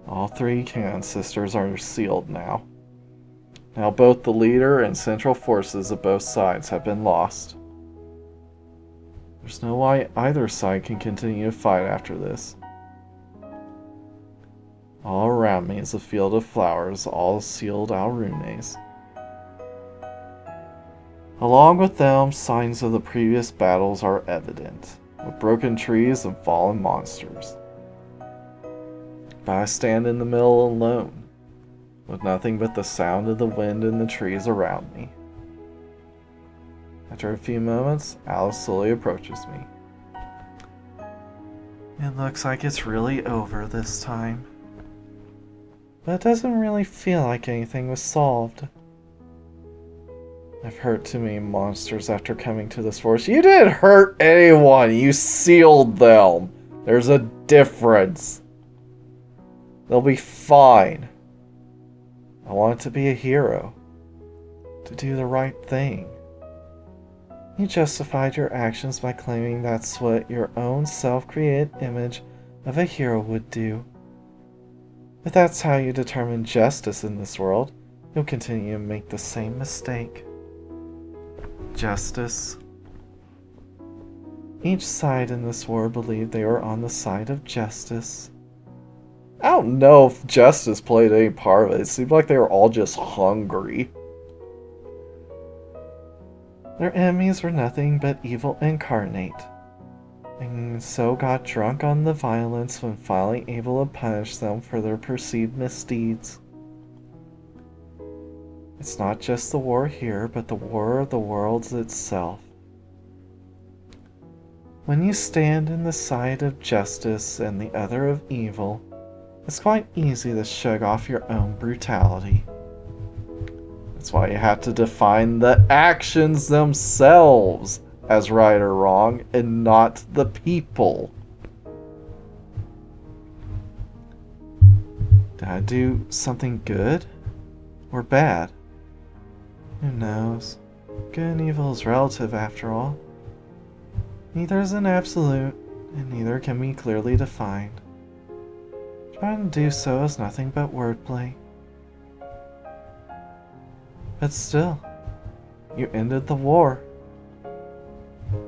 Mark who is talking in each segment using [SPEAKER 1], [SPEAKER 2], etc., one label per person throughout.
[SPEAKER 1] All three Cannon sisters are sealed now. Now both the leader and central forces of both sides have been lost. There's no way either side can continue to fight after this. All around me is a field of flowers, all sealed alrunes. Along with them, signs of the previous battles are evident, with broken trees and fallen monsters. But I stand in the middle alone, with nothing but the sound of the wind in the trees around me. After a few moments, Alice slowly approaches me. It looks like it's really over this time. But it doesn't really feel like anything was solved. I've hurt too many monsters after coming to this forest. You didn't hurt anyone! You sealed them! There's a difference. They'll be fine. I want to be a hero. To do the right thing. You justified your actions by claiming that's what your own self-created image of a hero would do. If that's how you determine justice in this world, you'll continue to make the same mistake. Justice. Each side in this war believed they were on the side of justice. I don't know if justice played any part of it. It seemed like they were all just hungry. Their enemies were nothing but evil incarnate, and so got drunk on the violence when finally able to punish them for their perceived misdeeds. It's not just the war here, but the war of the worlds itself. When you stand in the side of justice and the other of evil, it's quite easy to shrug off your own brutality. That's why you have to define the actions themselves as right or wrong, and not the people. Did I do something good or bad? Who knows? Good and evil is relative after all. Neither is an absolute, and neither can be clearly defined. Trying to do so is nothing but wordplay. But still, you ended the war.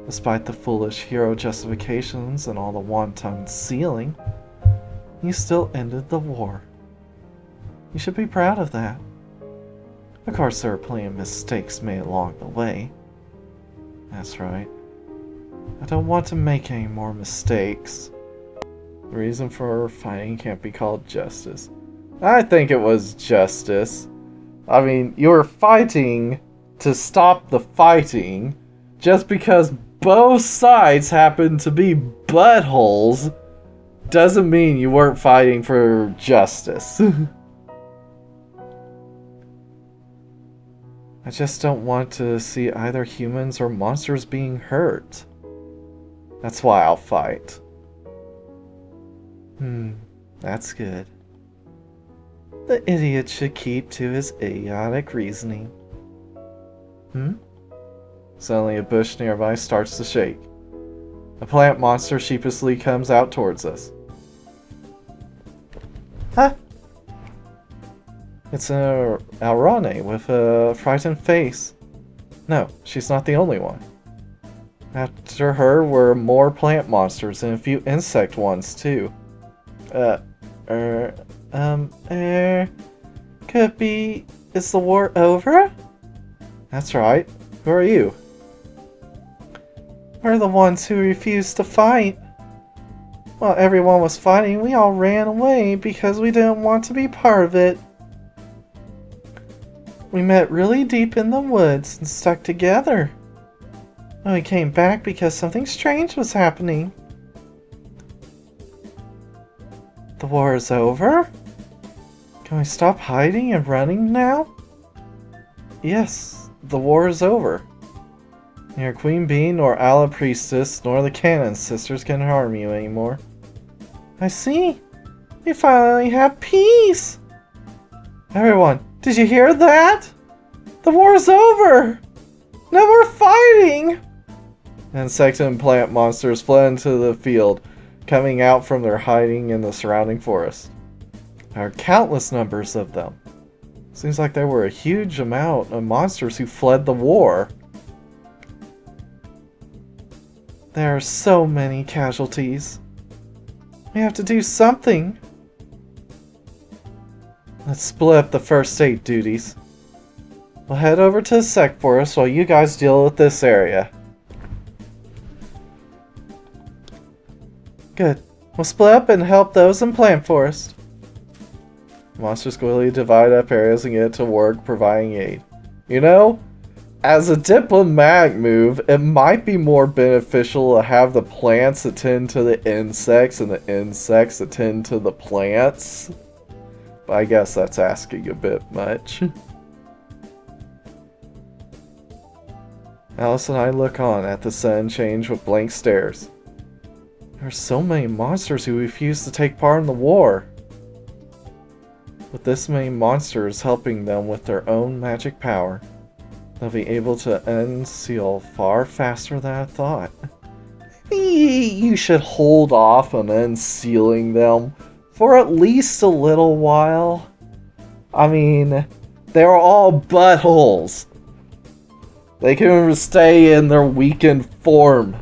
[SPEAKER 1] Despite the foolish hero justifications and all the wanton sealing, you still ended the war. You should be proud of that. Of course, there are plenty of mistakes made along the way. That's right. I don't want to make any more mistakes. The reason for fighting can't be called justice. I think it was justice. I mean, you were fighting to stop the fighting just because both sides happen to be buttholes doesn't mean you weren't fighting for justice. I just don't want to see either humans or monsters being hurt. That's why I'll fight. That's good. The idiot should keep to his idiotic reasoning. Suddenly a bush nearby starts to shake. A plant monster sheepishly comes out towards us. Huh? It's an Alrane with a frightened face. No, she's not the only one. After her were more plant monsters and a few insect ones too. Could be... Is the war over? That's right. Who are you? We're the ones who refused to fight. While everyone was fighting, we all ran away because we didn't want to be part of it. We met really deep in the woods and stuck together. And we came back because something strange was happening. The war is over? Can we stop hiding and running now? Yes, the war is over. Neither Queen Bee, nor Ala Priestess, nor the Cannon sisters can harm you anymore. I see. We finally have peace. Everyone, did you hear that? The war is over. Now we're fighting. Insect and plant monsters fled into the field, coming out from their hiding in the surrounding forest. There are countless numbers of them. Seems like there were a huge amount of monsters who fled the war. There are so many casualties. We have to do something. Let's split up the first aid duties. We'll head over to the sect forest while you guys deal with this area. Good. We'll split up and help those in Plant Forest. Monsters quickly divide up areas and get to work providing aid. You know, as a diplomatic move, it might be more beneficial to have the plants attend to the insects and the insects attend to the plants. But I guess that's asking a bit much. Alice and I look on at the sun change with blank stares. There are so many monsters who refuse to take part in the war. With this many monsters helping them with their own magic power, they'll be able to unseal far faster than I thought. You should hold off on unsealing them for at least a little while. I mean, they're all buttholes. They can stay in their weakened form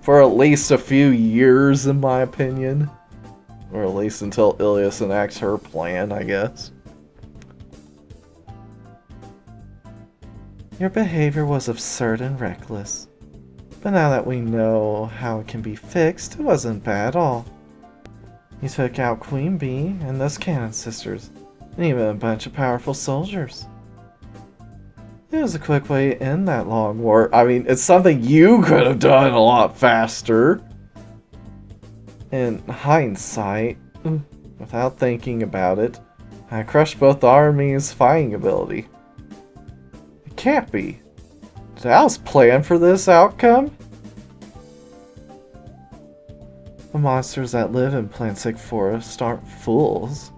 [SPEAKER 1] for at least a few years, in my opinion. Or at least until Ilias enacts her plan, I guess. Your behavior was absurd and reckless. But now that we know how it can be fixed, it wasn't bad at all. You took out Queen Bee and those Cannon Sisters, and even a bunch of powerful soldiers. It was a quick way to end that long war. I mean, it's something you could have done a lot faster. In hindsight, without thinking about it, I crushed both the army's fighting ability. It can't be. Did Alice plan for this outcome? The monsters that live in Plansect Forest aren't fools.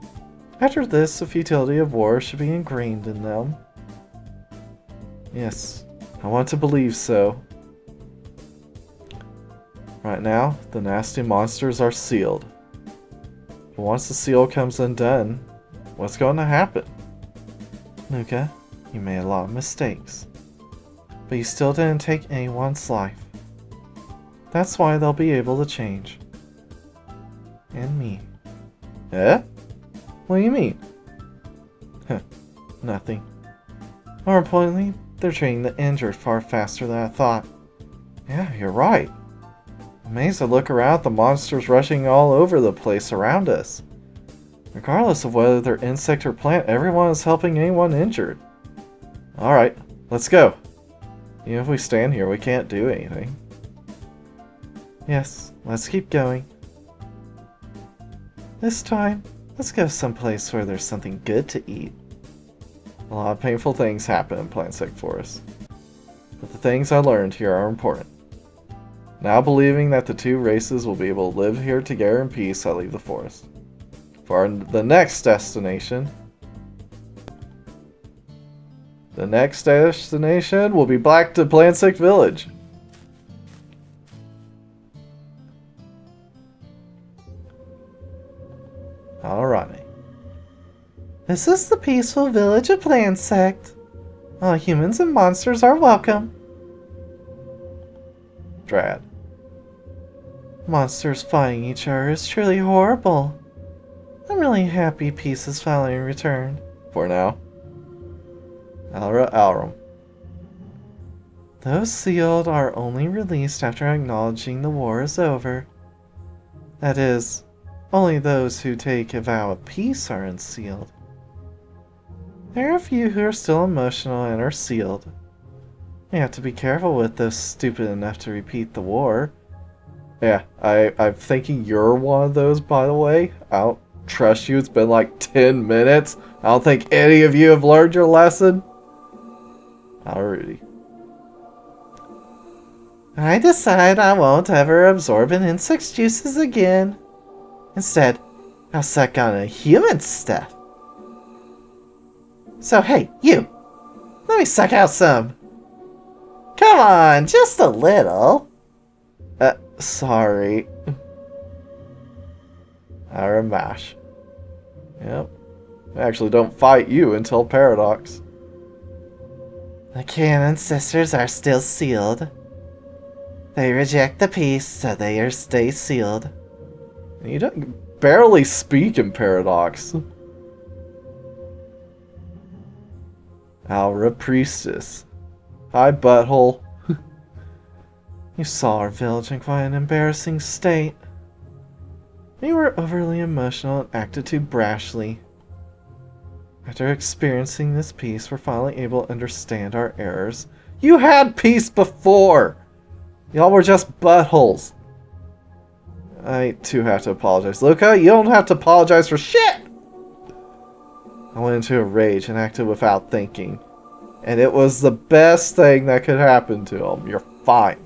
[SPEAKER 1] After this, the futility of war should be ingrained in them. Yes, I want to believe so. Right now, the nasty monsters are sealed. But once the seal comes undone, what's going to happen? Nuka, you made a lot of mistakes. But you still didn't take anyone's life. That's why they'll be able to change. And me. Eh? What do you mean? Nothing. More importantly, they're treating the injured far faster than I thought. Yeah, you're right. Amazed to look around at the monsters rushing all over the place around us. Regardless of whether they're insect or plant, everyone is helping anyone injured. Alright, let's go. Even if we stand here, we can't do anything. Yes, let's keep going. This time, let's go someplace where there's something good to eat. A lot of painful things happen in Plansect Forest. But the things I learned here are important. Now believing that the two races will be able to live here together in peace, I leave the forest. For the next destination... The next destination will be back to Plansect Village. Alright. This is the peaceful village of Plansect. All humans and monsters are welcome. Drad. Monsters fighting each other is truly horrible. I'm really happy peace is finally returned. For now. Alra Alrum. Those sealed are only released after acknowledging the war is over. That is, only those who take a vow of peace are unsealed. There are a few who are still emotional and are sealed. We have to be careful with those stupid enough to repeat the war. Yeah, I'm thinking you're one of those, by the way. I don't trust you. It's been like 10 minutes. I don't think any of you have learned your lesson. Alrighty. I decide I won't ever absorb an insect's juices again. Instead, I'll suck on a human stuff. So hey, you! Let me suck out some! Come on, just a little! Sorry. Aramash. Yep. They actually don't fight you until Paradox. The Canon sisters are still sealed. They reject the peace, so they stay sealed. You don't barely speak in Paradox. Aura Priestess. Hi, butthole. You saw our village in quite an embarrassing state. We were overly emotional and acted too brashly. After experiencing this peace, we're finally able to understand our errors. You had peace before! Y'all were just buttholes. I too have to apologize. Luca, you don't have to apologize for shit! I went into a rage and acted without thinking. And it was the best thing that could happen to him. You're fine.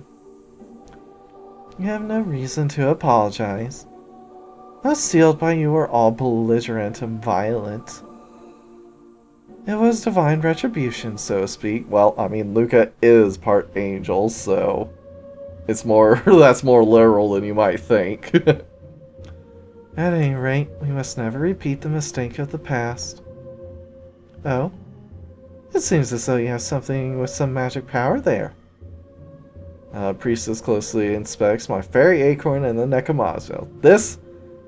[SPEAKER 1] You have no reason to apologize. Those sealed by you were all belligerent and violent. It was divine retribution, so to speak. Well, I mean, Luca is part angel, so it's more that's more literal than you might think. At any rate, we must never repeat the mistake of the past. Oh? It seems as though you have something with some magic power there. Priestess closely inspects my fairy acorn and the Nekomazo. This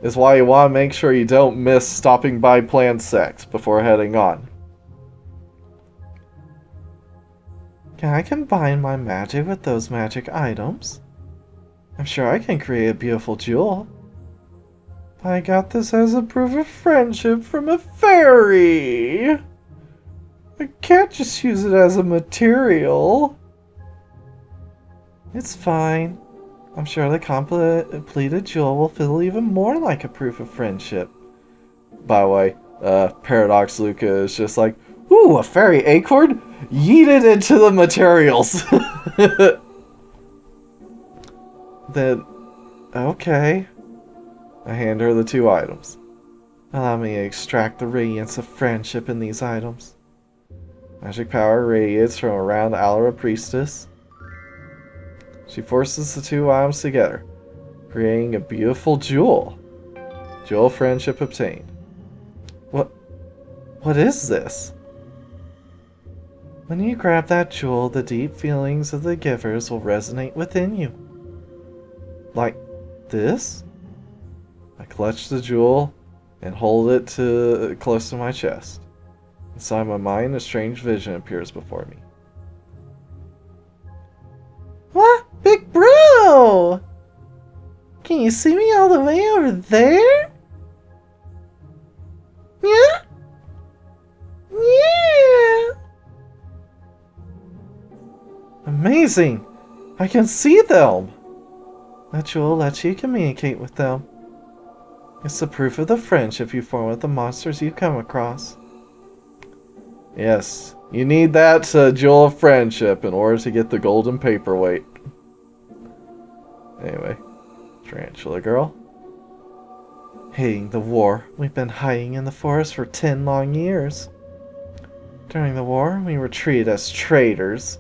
[SPEAKER 1] is why you want to make sure you don't miss stopping by Plansect before heading on. Can I combine my magic with those magic items? I'm sure I can create a beautiful jewel. I got this as a proof of friendship from a fairy. I can't just use it as a material. It's fine. I'm sure the completed jewel will feel even more like a proof of friendship. By the way, Paradox Luca is just like, ooh, a fairy acorn? Yeet it into the materials. Then, okay. I hand her the two items. Allow me to extract the radiance of friendship in these items. Magic power radiates from around the Aura Priestess. She forces the two items together, creating a beautiful jewel. Jewel friendship obtained. What is this? When you grab that jewel, the deep feelings of the givers will resonate within you. Like this? I clutch the jewel and hold it close to my chest. Inside my mind, a strange vision appears before me. What? Big bro! Can you see me all the way over there? Yeah? Yeah! Amazing! I can see them! That jewel lets you communicate with them. It's the proof of the friendship you form with the monsters you come across. Yes, you need that jewel of friendship in order to get the golden paperweight. Anyway, Tarantula Girl. Hating the war, we've been hiding in the forest for 10 long years. During the war, we were treated as traitors.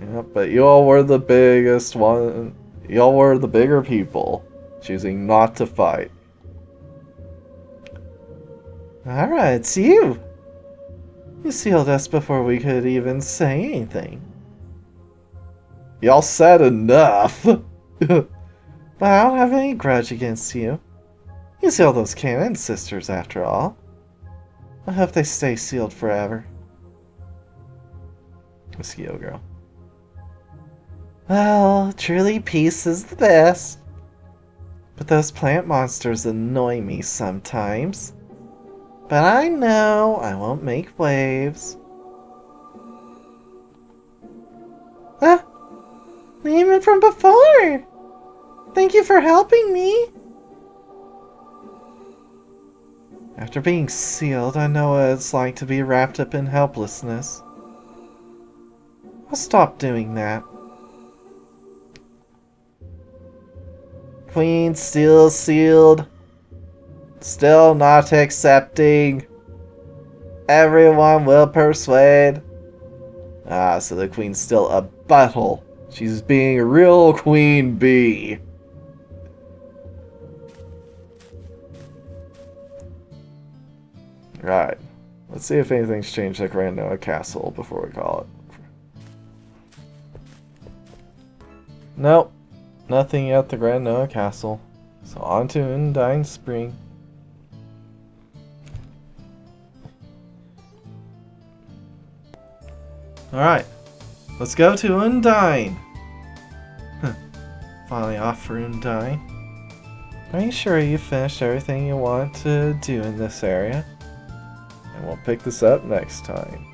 [SPEAKER 1] Yeah, but you all were the biggest one. Y'all were the bigger people, choosing not to fight. Alright, it's you! You sealed us before we could even say anything. Y'all said enough! But I don't have any grudge against you. You sealed those Canon sisters, after all. I hope they stay sealed forever. Mosquito Girl. Well, truly peace is the best. But those plant monsters annoy me sometimes. But I know I won't make waves. Ah! Even from before! Thank you for helping me! After being sealed, I know what it's like to be wrapped up in helplessness. I'll stop doing that. Queen still sealed. Still not accepting. Everyone will persuade. Ah, so the queen's still a butthole. She's being a real queen bee. Right. Let's see if anything's changed at Grand Noah Castle before we call it. Nope. Nothing at the Grand Noah Castle. So on to Undine Spring. Alright. Let's go to Undine. Finally off for Undine. Are you sure you finished everything you want to do in this area? And we'll pick this up next time.